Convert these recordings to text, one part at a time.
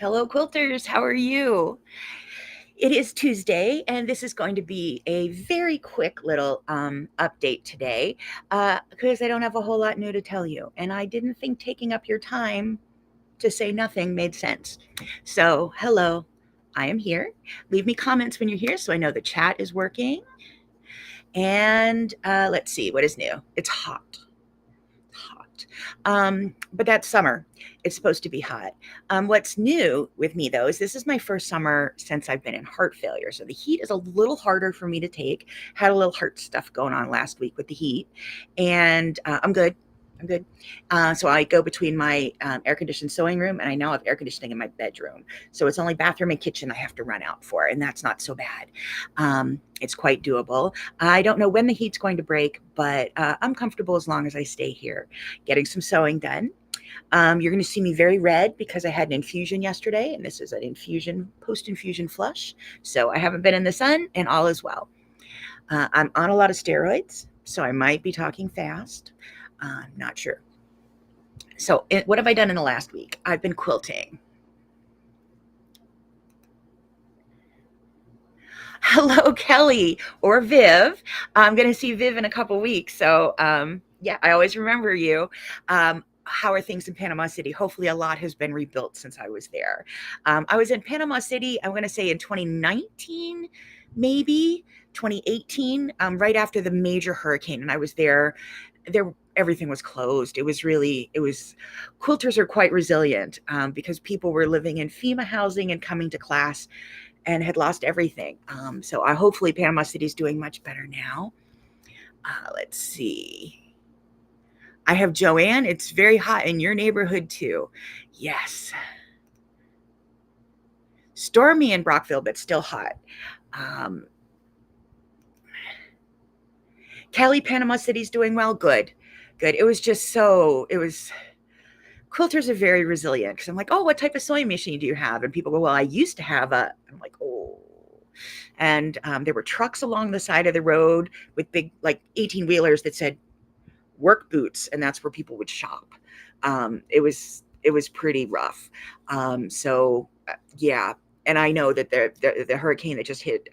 Hello, quilters. How are you? It is Tuesday, and this is going to be a very quick little update today because I don't have a whole lot new to tell you. And I didn't think taking up your time to say nothing made sense. So, hello, I am here. Leave me comments when you're here so I know the chat is working. And let's see, what is new? It's hot. Hot. But that's summer. It's supposed to be hot. What's new with me though is this is my first summer since I've been in heart failure. So the heat is a little harder for me to take. Had a little heart stuff going on last week with the heat, and I'm good. I'm good. So I go between my air conditioned sewing room and I now have air conditioning in my bedroom. So it's only bathroom and kitchen I have to run out for, and that's not so bad. It's quite doable. I don't know when the heat's going to break, but I'm comfortable as long as I stay here, getting some sewing done. You're going to see me very red because I had an infusion yesterday, and this is an infusion, post infusion flush. So I haven't been in the sun, and all is well. I'm on a lot of steroids, so I might be talking fast. Not sure. So, what have I done in the last week? I've been quilting. Hello, Kelly or Viv. I'm going to see Viv in a couple weeks. So, yeah, I always remember you. How are things in Panama City? Hopefully, a lot has been rebuilt since I was there. I was in Panama City, I'm going to say in 2019, maybe 2018, right after the major hurricane. And I was there. Everything was closed. Quilters are quite resilient because people were living in FEMA housing and coming to class and had lost everything. So I hopefully Panama City's doing much better now. Let's see. I have Joanne. It's very hot in your neighborhood too. Yes. Stormy in Brockville, but still hot. Um, Kelly, Panama City's doing well. Good. Good. Quilters are very resilient because I'm like, oh, what type of sewing machine do you have? And people go, well, I used to have a, I'm like, oh. And there were trucks along the side of the road with big, like 18 wheelers that said work boots, and that's where people would shop. It was pretty rough. Yeah, and I know that the hurricane that just hit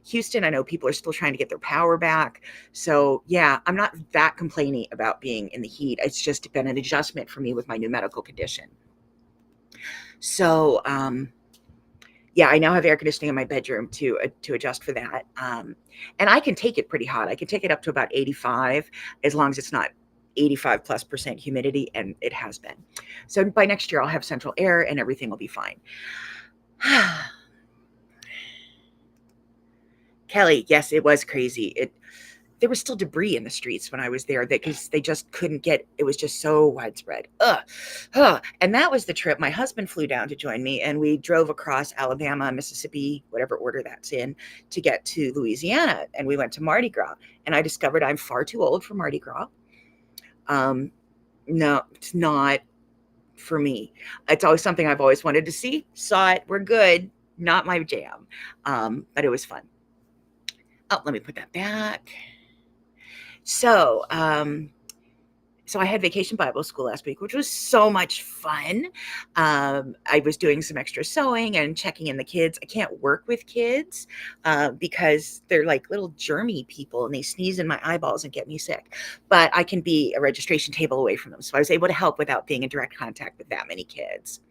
Houston, I know people are still trying to get their power back. So yeah, I'm not that complaining about being in the heat. It's just been an adjustment for me with my new medical condition. So yeah, I now have air conditioning in my bedroom to adjust for that. And I can take it pretty hot. I can take it up to about 85 as long as it's not 85 plus percent humidity, and it has been. So by next year, I'll have central air and everything will be fine. Kelly, yes, it was crazy. There was still debris in the streets when I was there because they just couldn't get it was just so widespread. Ugh. Ugh. And that was the trip. My husband flew down to join me and we drove across Alabama, Mississippi, whatever order that's in, to get to Louisiana. And we went to Mardi Gras. And I discovered I'm far too old for Mardi Gras. No, it's not for me. It's always something I've always wanted to see. Saw it. We're good. Not my jam. But it was fun. Oh, let me put that back. So, so I had Vacation Bible School last week, which was so much fun. I was doing some extra sewing and checking in the kids. I can't work with kids because they're like little germy people and they sneeze in my eyeballs and get me sick. But I can be a registration table away from them. So I was able to help without being in direct contact with that many kids.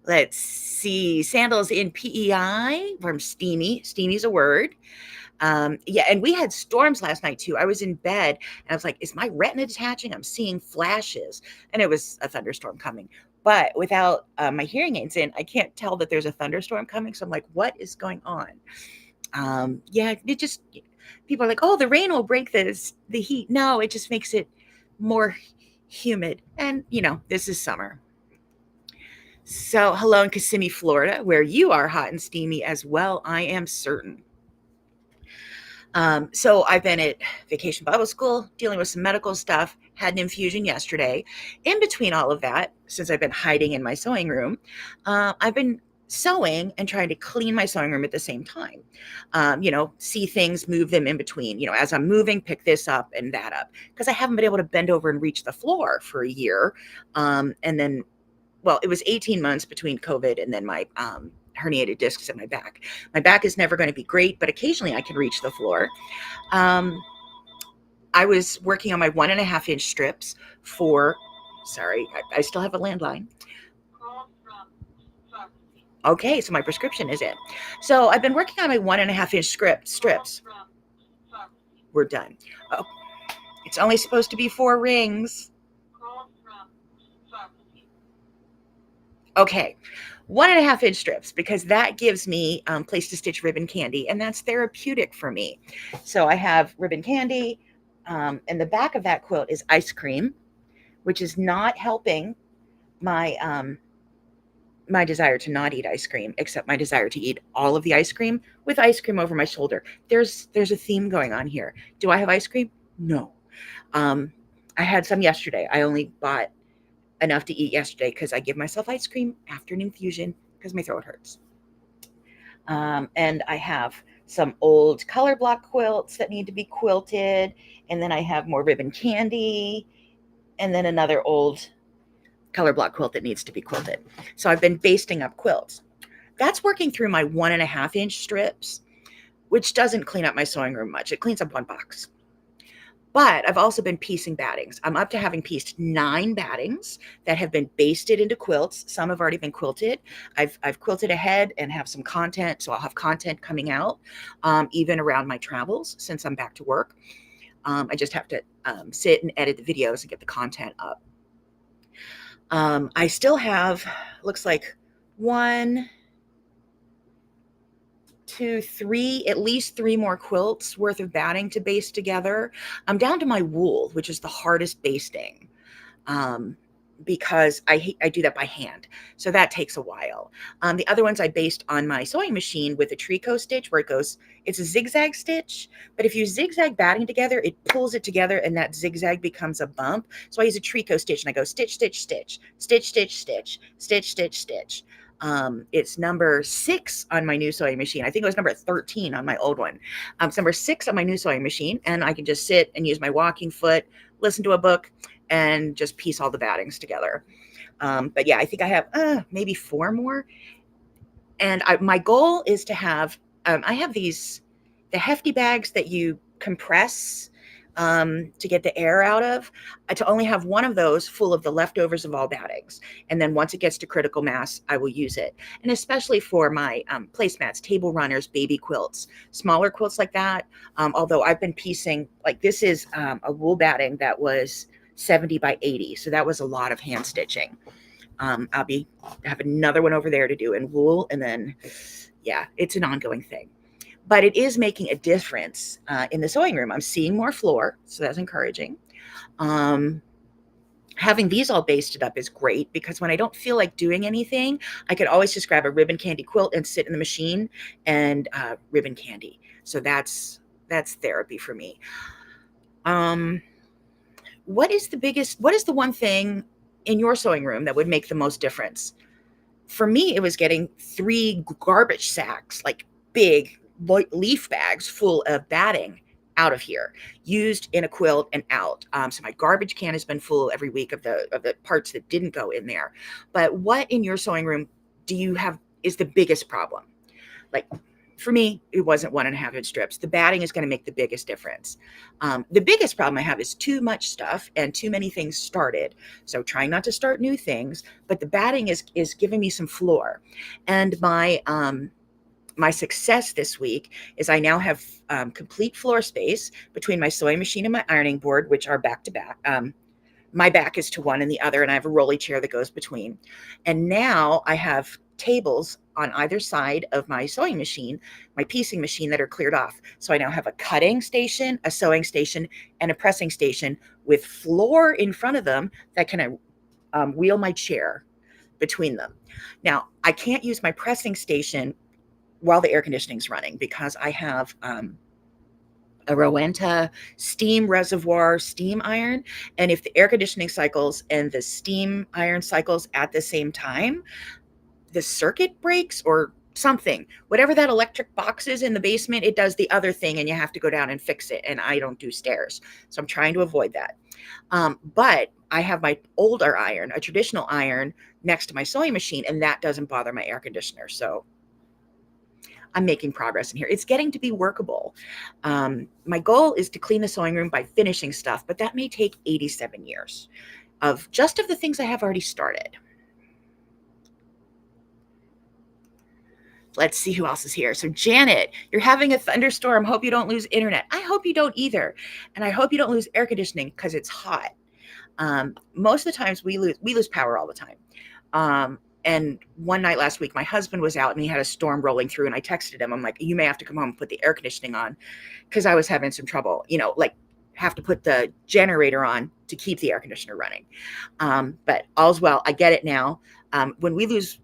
Let's see. Sandals in PEI from Steamy. Steamy's a word. Yeah, and we had storms last night too. I was in bed and I was like, is my retina detaching? I'm seeing flashes. And it was a thunderstorm coming. But without my hearing aids in, I can't tell that there's a thunderstorm coming. So I'm like, what is going on? Yeah, people are like, oh, the rain will break the heat. No, it just makes it more humid. And, this is summer. So, hello in Kissimmee, Florida, where you are hot and steamy as well, I am certain. So I've been at Vacation Bible School, dealing with some medical stuff, had an infusion yesterday. In between all of that, since I've been hiding in my sewing room, I've been sewing and trying to clean my sewing room at the same time. See things, move them in between. As I'm moving, pick this up and that up because I haven't been able to bend over and reach the floor for a year. And then well, it was 18 months between COVID and then my herniated discs in my back. My back is never going to be great, but occasionally I can reach the floor. I was working on my 1.5-inch strips for, sorry, I still have a landline. Okay, so my prescription is in. So I've been working on my 1.5-inch strips. We're done. Oh, it's only supposed to be 4 rings. Okay, 1.5-inch strips, because that gives me place to stitch ribbon candy, and that's therapeutic for me. So I have ribbon candy, and the back of that quilt is ice cream, which is not helping my my desire to not eat ice cream, except my desire to eat all of the ice cream with ice cream over my shoulder. There's a theme going on here. Do I have ice cream? No. I had some yesterday. I only bought enough to eat yesterday because I give myself ice cream after an infusion because my throat hurts. And I have some old color block quilts that need to be quilted. And then I have more ribbon candy. And then another old color block quilt that needs to be quilted. So I've been basting up quilts. That's working through my 1.5-inch strips, which doesn't clean up my sewing room much. It cleans up one box. But I've also been piecing battings. I'm up to having pieced 9 battings that have been basted into quilts. Some have already been quilted. I've quilted ahead and have some content, so I'll have content coming out even around my travels since I'm back to work. I just have to sit and edit the videos and get the content up. I still have, looks like 1, 2, 3, at least 3 more quilts worth of batting to baste together. I'm down to my wool, which is the hardest basting, because I do that by hand. So that takes a while. The other ones I based on my sewing machine with a tricot stitch where it's a zigzag stitch, but if you zigzag batting together, it pulls it together and that zigzag becomes a bump. So I use a tricot stitch and I go stitch, stitch, stitch, stitch, stitch, stitch, stitch, stitch, stitch. It's number 6 on my new sewing machine. I think it was number 13 on my old one. It's number 6 on my new sewing machine, and I can just sit and use my walking foot, listen to a book, and just piece all the battings together. But yeah, I think I have maybe 4 more. And my goal is to have, I have the hefty bags that you compress to get the air out of, to only have one of those full of the leftovers of all battings. And then once it gets to critical mass, I will use it. And especially for my placemats, table runners, baby quilts, smaller quilts like that. Although I've been piecing, like this is a wool batting that was 70 by 80. So that was a lot of hand stitching. I'll have another one over there to do in wool. And then, yeah, it's an ongoing thing. But it is making a difference in the sewing room. I'm seeing more floor, so that's encouraging. Having these all basted up is great because when I don't feel like doing anything, I could always just grab a ribbon candy quilt and sit in the machine and ribbon candy. So that's therapy for me. What is the one thing in your sewing room that would make the most difference? For me, it was getting 3 garbage sacks, like big leaf bags full of batting out of here, used in a quilt and out. So my garbage can has been full every week of the parts that didn't go in there. But what in your sewing room do you have is the biggest problem? Like for me, it wasn't 1.5-inch strips. The batting is going to make the biggest difference. The biggest problem I have is too much stuff and too many things started. So trying not to start new things, but the batting is giving me some floor. And my success this week is I now have complete floor space between my sewing machine and my ironing board, which are back to back. My back is to one and the other, and I have a rolly chair that goes between. And now I have tables on either side of my sewing machine, my piecing machine, that are cleared off. So I now have a cutting station, a sewing station, and a pressing station with floor in front of them that can wheel my chair between them. Now, I can't use my pressing station while the air conditioning is running because I have a Rowenta steam reservoir steam iron. And if the air conditioning cycles and the steam iron cycles at the same time, the circuit breaks or something. Whatever that electric box is in the basement, it does the other thing and you have to go down and fix it. And I don't do stairs. So I'm trying to avoid that. But I have my older iron, a traditional iron, next to my sewing machine, and that doesn't bother my air conditioner. So I'm making progress in here. It's getting to be workable. My goal is to clean the sewing room by finishing stuff, but that may take 87 years of the things I have already started. Let's see who else is here. So Janet, you're having a thunderstorm. Hope you don't lose internet. I hope you don't either. And I hope you don't lose air conditioning because it's hot. Most of the times we lose power all the time. And one night last week, my husband was out and he had a storm rolling through, and I texted him. I'm like, you may have to come home and put the air conditioning on, because I was having some trouble, like have to put the generator on to keep the air conditioner running. But all's well. I get it now. When we lose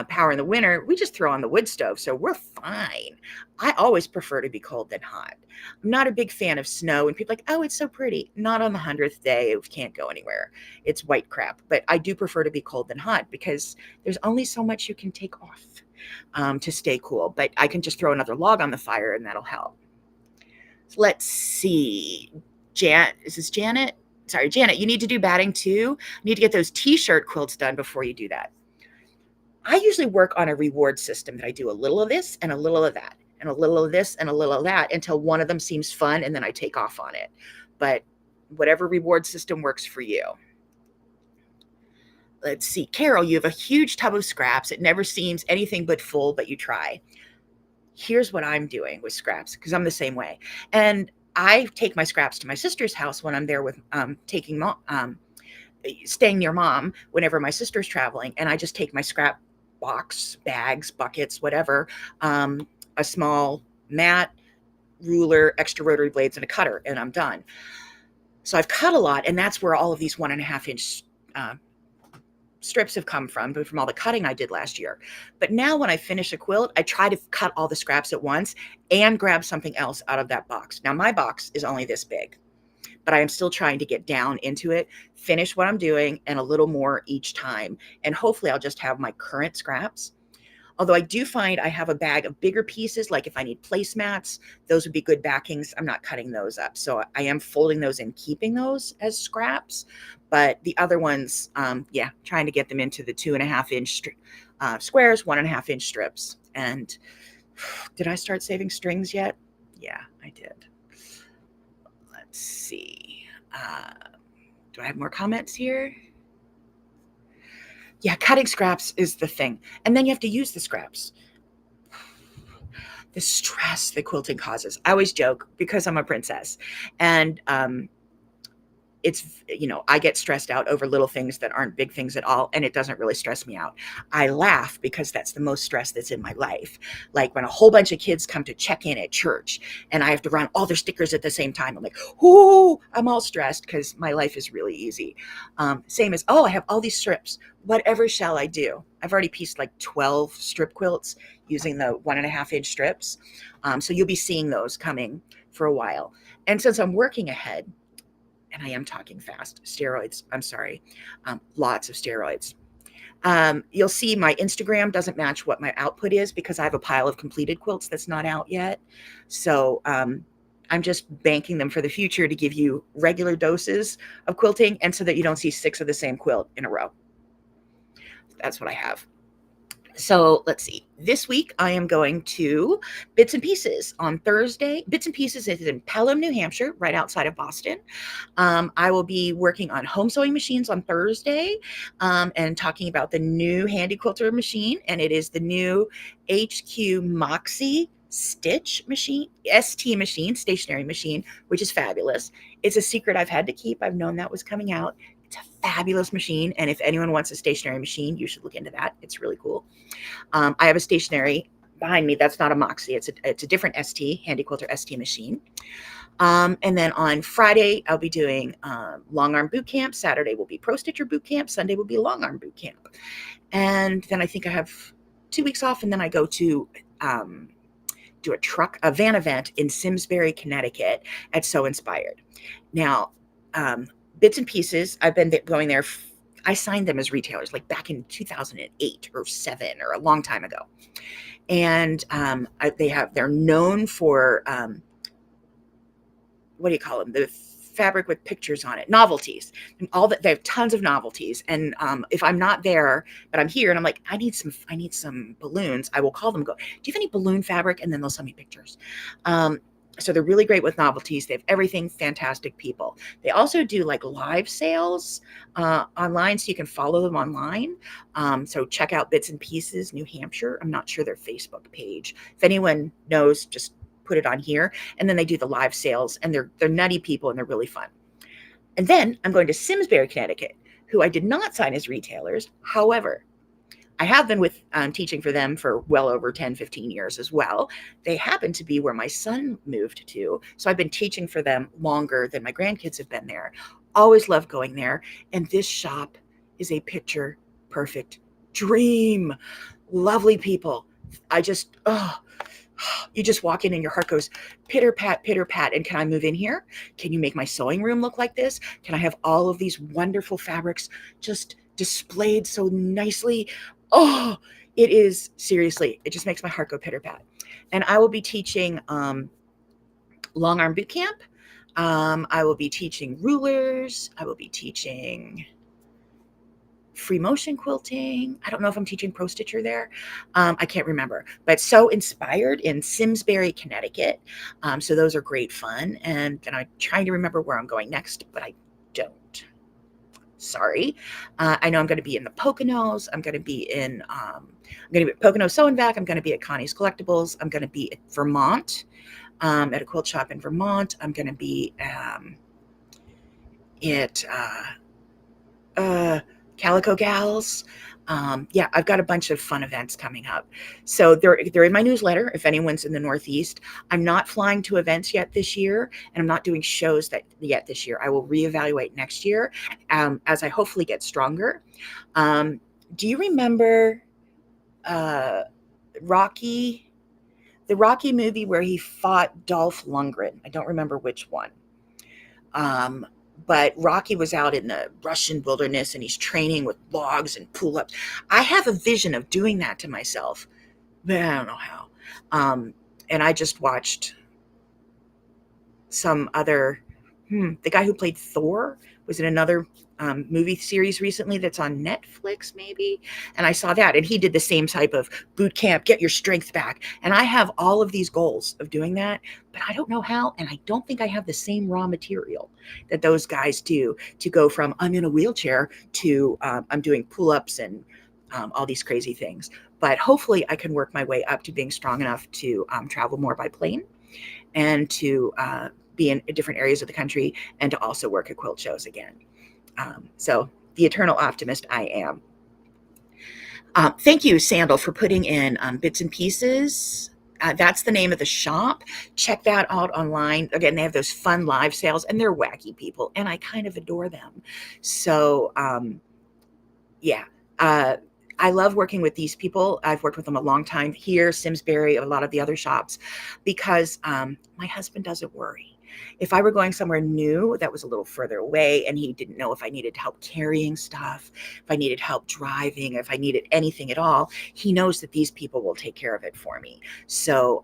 power in the winter, we just throw on the wood stove, so we're fine. I always prefer to be cold than hot. I'm not a big fan of snow, and people are like, oh, it's so pretty. Not on the 100th day. It can't go anywhere. It's white crap. But I do prefer to be cold than hot because there's only so much you can take off to stay cool. But I can just throw another log on the fire, and that'll help. So let's see. Is this Janet? Sorry, Janet, you need to do batting too. You need to get those t-shirt quilts done before you do that. I usually work on a reward system that I do a little of this and a little of that and a little of this and a little of that until one of them seems fun, and then I take off on it. But whatever reward system works for you. Let's see. Carol, you have a huge tub of scraps. It never seems anything but full, but you try. Here's what I'm doing with scraps, because I'm the same way. And I take my scraps to my sister's house when I'm there with staying near mom whenever my sister's traveling. And I just take my scrap box, bags, buckets, whatever, a small mat, ruler, extra rotary blades, and a cutter, and I'm done. So I've cut a lot, and that's where all of these 1.5 inch strips have come from all the cutting I did last year. But now when I finish a quilt, I try to cut all the scraps at once and grab something else out of that box. Now my box is only this big, but I am still trying to get down into it, finish what I'm doing, and a little more each time. And hopefully I'll just have my current scraps. Although I do find I have a bag of bigger pieces, like if I need placemats, those would be good backings. I'm not cutting those up. So I am folding those and keeping those as scraps. But the other ones, trying to get them into the 2.5 inch squares, 1.5 inch strips. And did I start saving strings yet? Yeah, I did. Let's see. Do I have more comments here? Yeah, cutting scraps is the thing. And then you have to use the scraps. The stress that quilting causes. I always joke because I'm a princess. And it's, I get stressed out over little things that aren't big things at all, and it doesn't really stress me out. I laugh because that's the most stress that's in my life. Like when a whole bunch of kids come to check in at church and I have to run all their stickers at the same time. I'm like, oh, I'm all stressed because my life is really easy. Same as, I have all these strips. Whatever shall I do? I've already pieced like 12 strip quilts using the 1.5 inch strips. So you'll be seeing those coming for a while. And since I'm working ahead, and I am talking fast, steroids, I'm sorry, lots of steroids. You'll see my Instagram doesn't match what my output is because I have a pile of completed quilts that's not out yet. So I'm just banking them for the future to give you regular doses of quilting, and so that you don't see 6 of the same quilt in a row. That's what I have. So let's see. This week I am going to Bits and Pieces on Thursday. Bits and Pieces is in Pelham, New Hampshire, right outside of Boston. I will be working on home sewing machines on Thursday and talking about the new Handy Quilter machine. And it is the new HQ Moxie stitch machine, ST machine, stationary machine, which is fabulous. It's a secret I've had to keep. I've known that was coming out. It's a fabulous machine. And if anyone wants a stationary machine, you should look into that. It's really cool. I have a stationary behind me. That's not a Moxie. It's a different ST, Handy Quilter ST machine. And then on Friday, I'll be doing long arm boot camp. Saturday will be Pro Stitcher boot camp. Sunday will be long arm boot camp. And then I think I have 2 weeks off, and then I go to do a van event in Simsbury, Connecticut at So Inspired. Now, Bits and Pieces, I've been going there. I signed them as retailers like back in 2008 or 7 or a long time ago. And they're known for, what do you call them? The fabric with pictures on it, novelties, and all that. They have tons of novelties. And if I'm not there, but I'm here and I'm like, I need some balloons, I will call them and go, do you have any balloon fabric? And then they'll send me pictures. So they're really great with novelties. They have everything, fantastic people. They also do like live sales online, so you can follow them online. So check out Bits and Pieces New Hampshire. I'm not sure their Facebook page. If anyone knows, just put it on here. And then they do the live sales, and they're nutty people and they're really fun. And then I'm going to Simsbury, Connecticut, who I did not sign as retailers. However, I have been with teaching for them for well over 10, 15 years as well. They happen to be where my son moved to. So I've been teaching for them longer than my grandkids have been there. Always love going there. And this shop is a picture perfect dream. Lovely people. You just walk in and your heart goes pitter pat, pitter pat. And can I move in here? Can you make my sewing room look like this? Can I have all of these wonderful fabrics just displayed so nicely? Oh, it is seriously, it just makes my heart go pitter pat. And I will be teaching long arm boot camp. I will be teaching rulers. I will be teaching free motion quilting. I don't know if I'm teaching Pro Stitcher there. I can't remember, but Sew Inspired in Simsbury, Connecticut. So those are great fun. And then I'm trying to remember where I'm going next, but I don't. Sorry. I know I'm going to be in the Poconos. I'm going to be at Pocono Sew and Vac. I'm going to be at Connie's Collectibles. I'm going to be at Vermont, at a quilt shop in Vermont. I'm going to be at Calico Gals. I've got a bunch of fun events coming up. So they're in my newsletter if anyone's in the Northeast. I'm not flying to events yet this year, and I'm not doing shows yet this year. I will reevaluate next year as I hopefully get stronger. Do you remember Rocky? The Rocky movie where he fought Dolph Lundgren? I don't remember which one. But Rocky was out in the Russian wilderness and he's training with logs and pull-ups. I have a vision of doing that to myself, but I don't know how. And I just watched some other, the guy who played Thor was in another movie series recently that's on Netflix, maybe. And I saw that, and he did the same type of boot camp, get your strength back. And I have all of these goals of doing that, but I don't know how. And I don't think I have the same raw material that those guys do to go from I'm in a wheelchair to I'm doing pull-ups and all these crazy things. But hopefully I can work my way up to being strong enough to travel more by plane and to be in different areas of the country and to also work at quilt shows again. So the eternal optimist I am. Thank you, Sandal, for putting in Bits and Pieces. That's the name of the shop. Check that out online. Again, they have those fun live sales, and they're wacky people, and I kind of adore them. So, I love working with these people. I've worked with them a long time here, Simsbury, a lot of the other shops, because my husband doesn't worry. If I were going somewhere new that was a little further away and he didn't know if I needed help carrying stuff, if I needed help driving, if I needed anything at all, he knows that these people will take care of it for me. So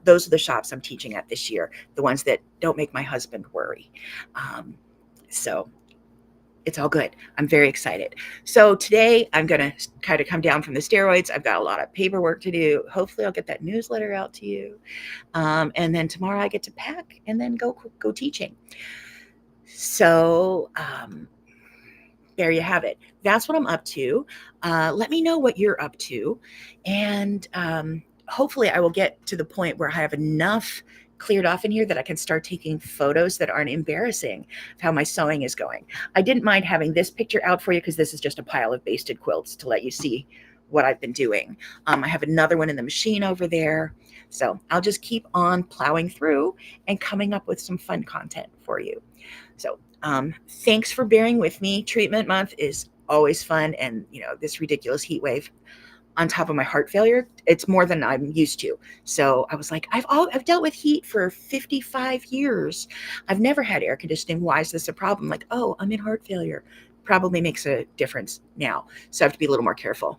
those are the shops I'm teaching at this year, the ones that don't make my husband worry. So it's all good. I'm very excited. So today I'm going to kind of come down from the steroids. I've got a lot of paperwork to do. Hopefully I'll get that newsletter out to you. And then tomorrow I get to pack and then go teaching. So there you have it. That's what I'm up to. Let me know what you're up to. And hopefully I will get to the point where I have enough cleared off in here that I can start taking photos that aren't embarrassing of how my sewing is going. I didn't mind having this picture out for you because this is just a pile of basted quilts to let you see what I've been doing. I have another one in the machine over there. So I'll just keep on plowing through and coming up with some fun content for you. So thanks for bearing with me. Treatment month is always fun. And this ridiculous heat wave on top of my heart failure, it's more than I'm used to. So I was like, I've dealt with heat for 55 years. I've never had air conditioning. Why is this a problem? Like, oh, I'm in heart failure. Probably makes a difference now. So I have to be a little more careful.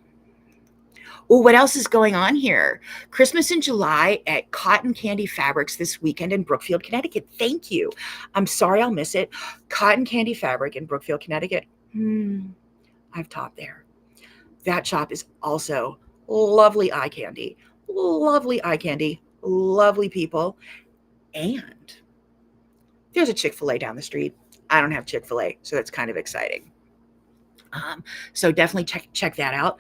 Oh, what else is going on here? Christmas in July at Cotton Candy Fabrics this weekend in Brookfield, Connecticut. Thank you. I'm sorry I'll miss it. Cotton Candy Fabric in Brookfield, Connecticut. I've taught there. That shop is also lovely eye candy, lovely people. And there's a Chick-fil-A down the street. I don't have Chick-fil-A, so that's kind of exciting. So definitely check that out.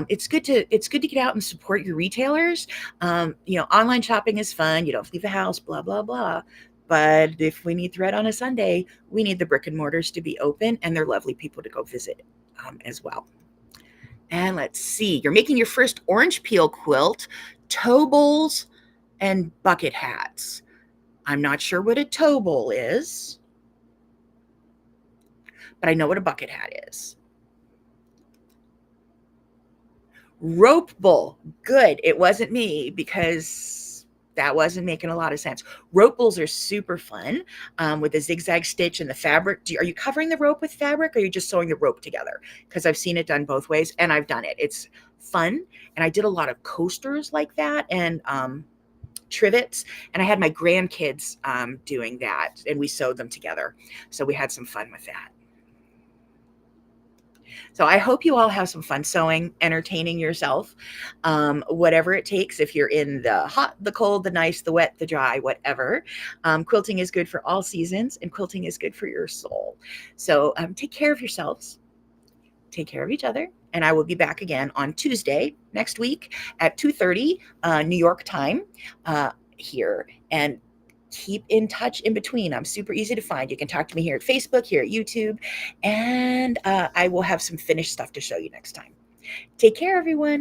It's good to get out and support your retailers. Online shopping is fun. You don't leave the house, blah blah blah. But if we need thread on a Sunday, we need the brick and mortars to be open, and they're lovely people to go visit as well. And let's see, you're making your first orange peel quilt, toe bowls, and bucket hats. I'm not sure what a toe bowl is, but I know what a bucket hat is. Rope bowl. Good. It wasn't me because that wasn't making a lot of sense. Rope bowls are super fun with the zigzag stitch and the fabric. Are you covering the rope with fabric or are you just sewing the rope together? Because I've seen it done both ways and I've done it. It's fun. And I did a lot of coasters like that and trivets. And I had my grandkids doing that and we sewed them together. So we had some fun with that. So I hope you all have some fun sewing, entertaining yourself, whatever it takes. If you're in the hot, the cold, the nice, the wet, the dry, whatever. Quilting is good for all seasons and quilting is good for your soul. So take care of yourselves, take care of each other. And I will be back again on Tuesday next week at 2:30 New York time here. And keep in touch in between. I'm super easy to find. You can talk to me here at Facebook, here at YouTube, and I will have some finished stuff to show you next time. Take care, everyone.